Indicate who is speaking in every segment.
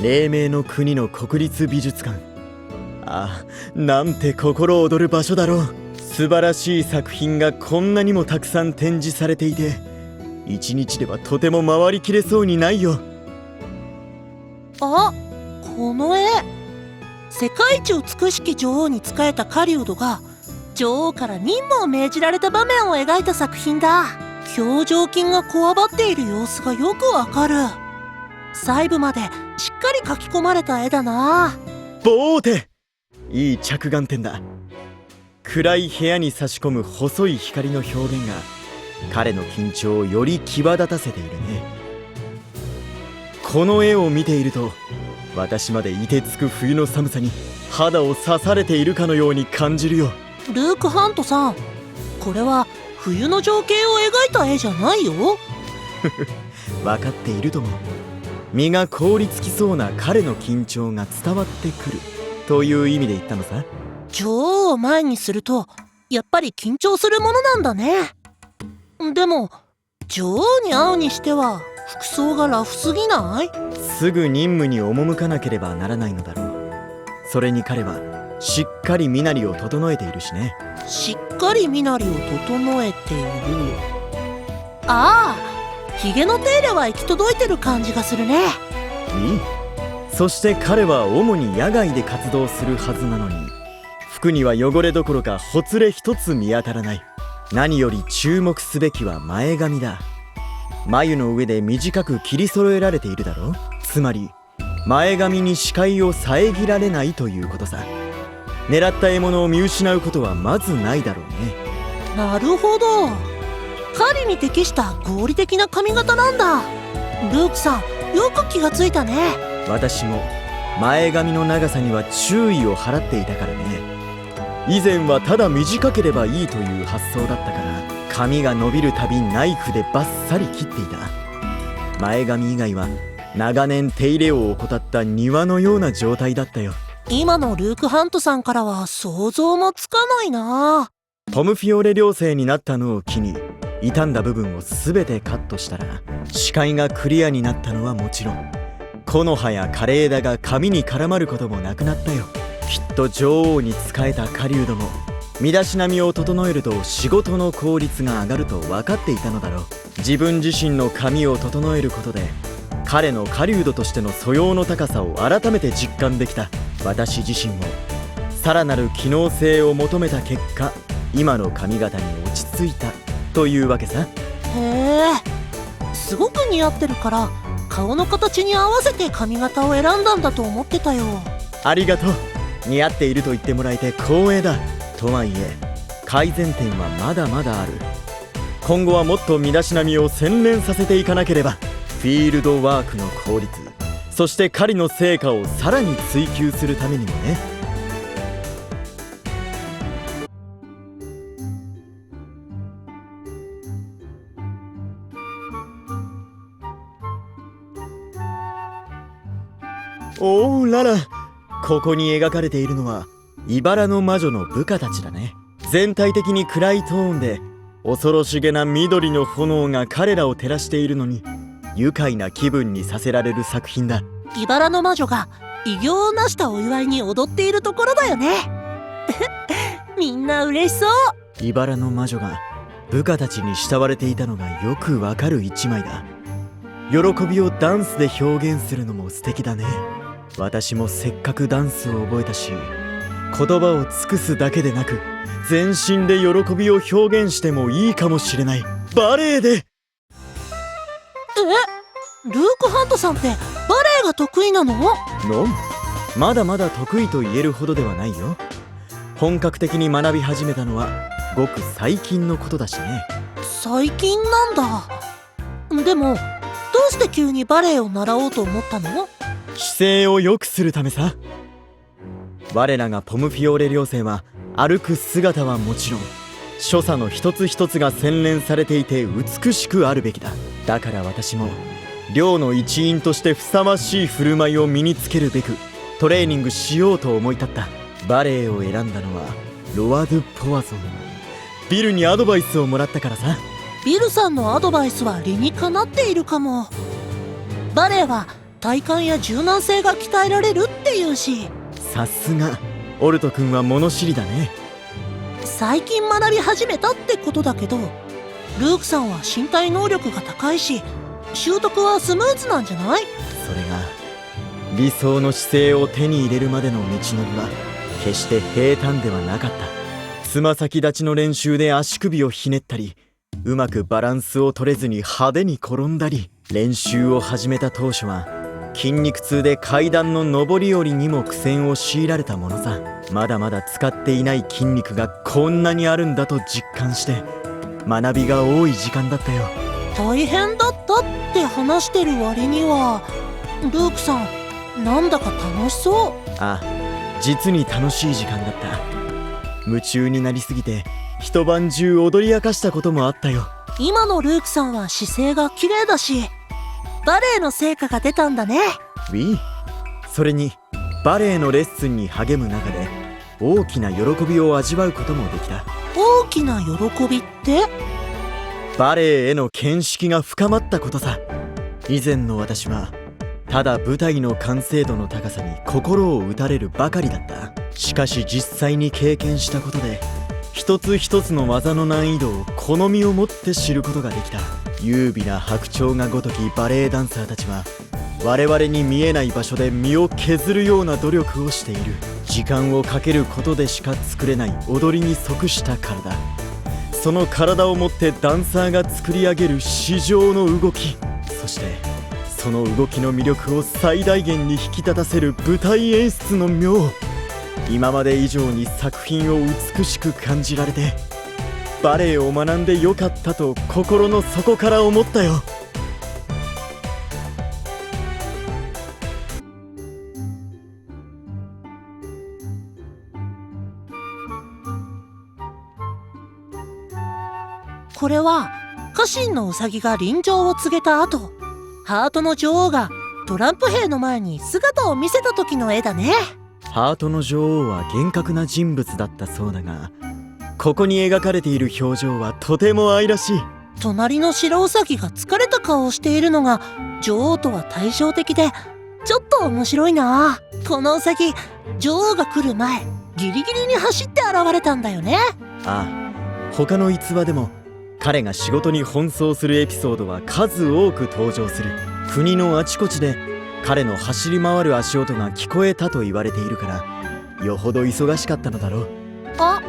Speaker 1: 黎明の国の国立美術館。ああ、なんて心躍る場所だろう。素晴らしい作品がこんなにもたくさん展示されていて、一日ではとても回りきれそうにないよ。
Speaker 2: あ、この絵、世界一美しき女王に仕えた狩人が女王から任務を命じられた場面を描いた作品だ。表情筋がこわばっている様子がよくわかる。細部までしっかり描き込まれた絵だな。
Speaker 1: ボーテ、いい着眼点だ。暗い部屋に差し込む細い光の表現が彼の緊張をより際立たせているね。この絵を見ていると、私まで凍てつく冬の寒さに肌を刺されているかのように感じるよ。
Speaker 2: ルーク・ハントさん、これは冬の情景を描いた絵じゃないよ。
Speaker 1: 分かっているとも。身が凍りつきそうな彼の緊張が伝わってくるという意味で言ったのさ。
Speaker 2: 女王を前にするとやっぱり緊張するものなんだね。でも女王に会うにしては服装がラフすぎない？
Speaker 1: すぐ任務に赴かなければならないのだろう。それに彼はしっかり身なりを整えているしね。
Speaker 2: しっかり身なりを整えている。ああ、ひげの手入れは行き届いてる感じがするね。
Speaker 1: そして彼は主に野外で活動するはずなのに、服には汚れどころかほつれ一つ見当たらない。何より注目すべきは前髪だ。眉の上で短く切り揃えられているだろう。つまり前髪に視界を遮られないということさ。狙った獲物を見失うことはまずないだろうね。
Speaker 2: なるほど、狩りに適した合理的な髪型なんだ。ルークさん、よく気がついたね。
Speaker 1: 私も前髪の長さには注意を払っていたからね。以前はただ短ければいいという発想だったから、髪が伸びるたびナイフでバッサリ切っていた。前髪以外は長年手入れを怠った庭のような状態だったよ。
Speaker 2: 今のルーク・ハントさんからは想像もつかないな。
Speaker 1: ポムフィオレ寮生になったのを機に傷んだ部分を全てカットしたら、視界がクリアになったのはもちろん、木の葉や枯れ枝が髪に絡まることもなくなったよ。きっと女王に仕えた狩人も身だしなみを整えると仕事の効率が上がると分かっていたのだろう。自分自身の髪を整えることで彼の狩人としての素養の高さを改めて実感できた。私自身もさらなる機能性を求めた結果、今の髪型に落ち着いたというわけさ。
Speaker 2: へえ、すごく似合ってるから顔の形に合わせて髪型を選んだんだと思ってたよ。
Speaker 1: ありがとう。似合っていると言ってもらえて光栄だ。とはいえ改善点はまだまだある。今後はもっと身だしなみを洗練させていかなければ。フィールドワークの効率、そして狩りの成果をさらに追求するためにもね。おおらら、ここに描かれているのは茨の魔女の部下たちだね。全体的に暗いトーンで恐ろしげな緑の炎が彼らを照らしているのに、愉快な気分にさせられる作品だ。
Speaker 2: 茨の魔女が偉業を成したお祝いに踊っているところだよね。みんな嬉しそう。
Speaker 1: 茨の魔女が部下たちに慕われていたのがよくわかる一枚だ。喜びをダンスで表現するのも素敵だね。私もせっかくダンスを覚えたし、言葉を尽くすだけでなく全身で喜びを表現してもいいかもしれない。バレエで。
Speaker 2: ルーク・ハントさんってバレエが得意なの？
Speaker 1: まだまだ得意と言えるほどではないよ。本格的に学び始めたのはごく最近のことだしね。
Speaker 2: 最近なんだ。でもどうして急にバレエを習おうと思ったの？
Speaker 1: 姿勢を良くするためさ。我らがポムフィオーレ寮生は歩く姿はもちろん所作の一つ一つが洗練されていて美しくあるべきだ。だから私も寮の一員としてふさわしい振る舞いを身につけるべくトレーニングしようと思い立った。バレエを選んだのはロワ・ドゥ・ポワゾン。ビルにアドバイスをもらったからさ。
Speaker 2: ビルさんのアドバイスは理にかなっているかも。バレエは体幹や柔軟性が鍛えられるっていうし、
Speaker 1: さすがオルト君は物知りだね。
Speaker 2: 最近学び始めたってことだけど、ルークさんは身体能力が高いし習得はスムーズなんじゃない？
Speaker 1: それが理想の姿勢を手に入れるまでの道のりは決して平坦ではなかった。つま先立ちの練習で足首をひねったり、うまくバランスを取れずに派手に転んだり、練習を始めた当初は筋肉痛で階段の上り下りにも苦戦を強いられたものさ。まだまだ使っていない筋肉がこんなにあるんだと実感して学びが多い時間だったよ。
Speaker 2: 大変だったって話してる割には、ルークさんなんだか楽しそう。
Speaker 1: あ、実に楽しい時間だった。夢中になりすぎて一晩中踊り明かしたこともあったよ。
Speaker 2: 今のルークさんは姿勢が綺麗だし、バレエの成果が出たんだね。
Speaker 1: ウィー。それにバレエのレッスンに励む中で大きな喜びを味わうこともできた。
Speaker 2: 大きな喜びって？
Speaker 1: バレエへの見識が深まったことさ。以前の私はただ舞台の完成度の高さに心を打たれるばかりだった。しかし実際に経験したことで一つ一つの技の難易度を好みを持って知ることができた。優美な白鳥がごときバレエダンサーたちは我々に見えない場所で身を削るような努力をしている。時間をかけることでしか作れない踊りに即した体、その体を持ってダンサーが作り上げる至上の動き、そしてその動きの魅力を最大限に引き立たせる舞台演出の妙。今まで以上に作品を美しく感じられてバレエを学んでよかったと心の底から思ったよ。
Speaker 2: これは家臣のウサギが臨場を告げた後、ハートの女王がトランプ兵の前に姿を見せた時の絵だね。
Speaker 1: ハートの女王は厳格な人物だったそうだが、ここに描かれている表情はとても愛らしい。
Speaker 2: 隣の白ウサギが疲れた顔をしているのが女王とは対照的で、ちょっと面白いな。このウサギ、女王が来る前ギリギリに走って現れたんだよね。
Speaker 1: ああ、他の逸話でも彼が仕事に奔走するエピソードは数多く登場する。国のあちこちで彼の走り回る足音が聞こえたと言われているから、よほど忙しかったのだろう。
Speaker 2: あ、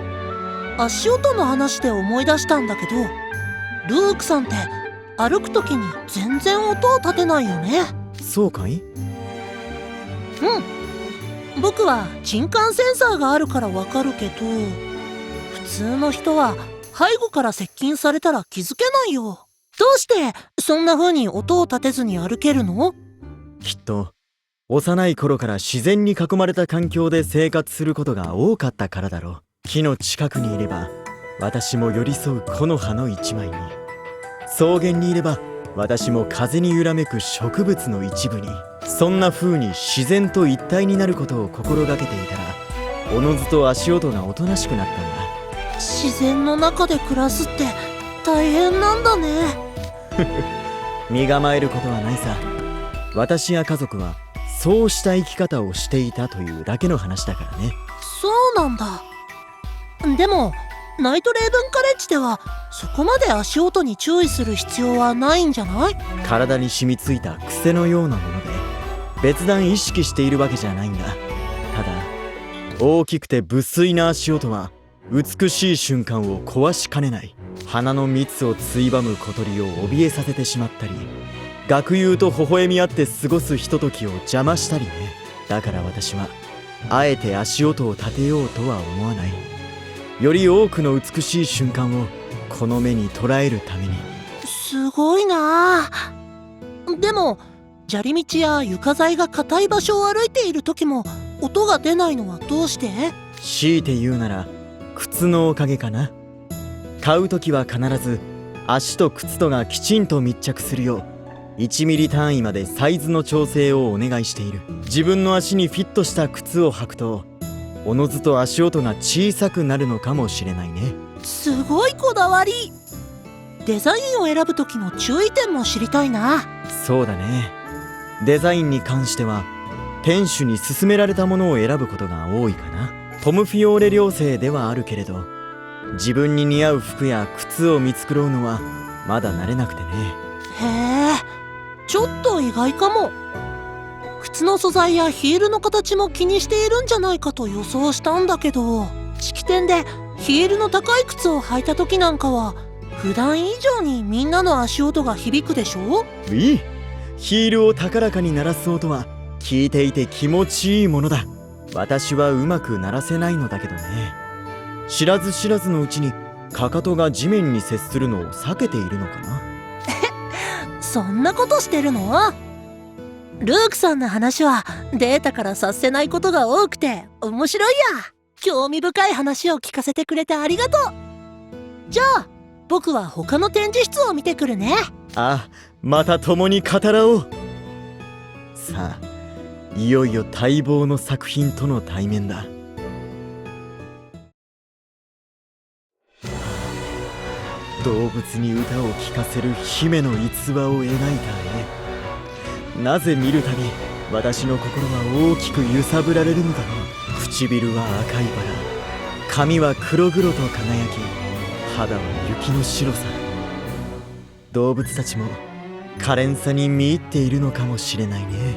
Speaker 2: 足音の話で思い出したんだけど、ルークさんって歩く時に全然音を立てないよね。
Speaker 1: そうかい？
Speaker 2: うん、僕は人感センサーがあるからわかるけど、普通の人は背後から接近されたら気づけないよ。どうしてそんな風に音を立てずに歩けるの？
Speaker 1: きっと幼い頃から自然に囲まれた環境で生活することが多かったからだろう。木の近くにいれば私も寄り添う木の葉の一枚に、草原にいれば私も風に揺らめく植物の一部に、そんな風に自然と一体になることを心がけていたら、おのずと足音がおとなしくなったんだ。
Speaker 2: 自然の中で暮らすって大変なんだね。
Speaker 1: 身構えることはないさ。私や家族はそうした生き方をしていたというだけの話だからね。
Speaker 2: そうなんだ。でもナイトレイブンカレッジではそこまで足音に注意する必要はないんじゃない？
Speaker 1: 体に染みついた癖のようなもので別段意識しているわけじゃないんだ。ただ大きくて無粋な足音は美しい瞬間を壊しかねない。花の蜜をついばむ小鳥を怯えさせてしまったり、学友と微笑み合って過ごすひとときを邪魔したりね。だから私はあえて足音を立てようとは思わない。より多くの美しい瞬間をこの目に捉えるために。
Speaker 2: すごいな。でも砂利道や床材が硬い場所を歩いている時も音が出ないのはどうして？
Speaker 1: 強いて言うなら靴のおかげかな。買う時は必ず足と靴とがきちんと密着するよう1ミリ単位までサイズの調整をお願いしている。自分の足にフィットした靴を履くとおのずと足音が小さくなるのかもしれないね。
Speaker 2: すごいこだわり。デザインを選ぶ時の注意点も知りたいな。
Speaker 1: そうだね。デザインに関しては店主に勧められたものを選ぶことが多いかな。トム・フィオーレ寮生ではあるけれど、自分に似合う服や靴を見繕うのはまだ慣れなくてね。
Speaker 2: へえ、ちょっと意外かも。靴の素材やヒールの形も気にしているんじゃないかと予想したんだけど、式典でヒールの高い靴を履いた時なんかは普段以上にみんなの足音が響くでしょ。
Speaker 1: いい、ヒールを高らかに鳴らす音は聞いていて気持ちいいものだ。私はうまく鳴らせないのだけどね。知らず知らずのうちにかかとが地面に接するのを避けているのかな。
Speaker 2: そんなことしてるの？ルークさんの話はデータから察せないことが多くて面白いや。興味深い話を聞かせてくれてありがとう。じゃあ僕は他の展示室を見てくるね。
Speaker 1: あ、また共に語らおう。さあ、いよいよ待望の作品との対面だ。動物に歌を聴かせる姫の逸話を描いた絵。なぜ見るたび私の心は大きく揺さぶられるのだろう。唇は赤いバラ、髪は黒々と輝き、肌は雪の白さ。動物たちも可憐さに見入っているのかもしれないね。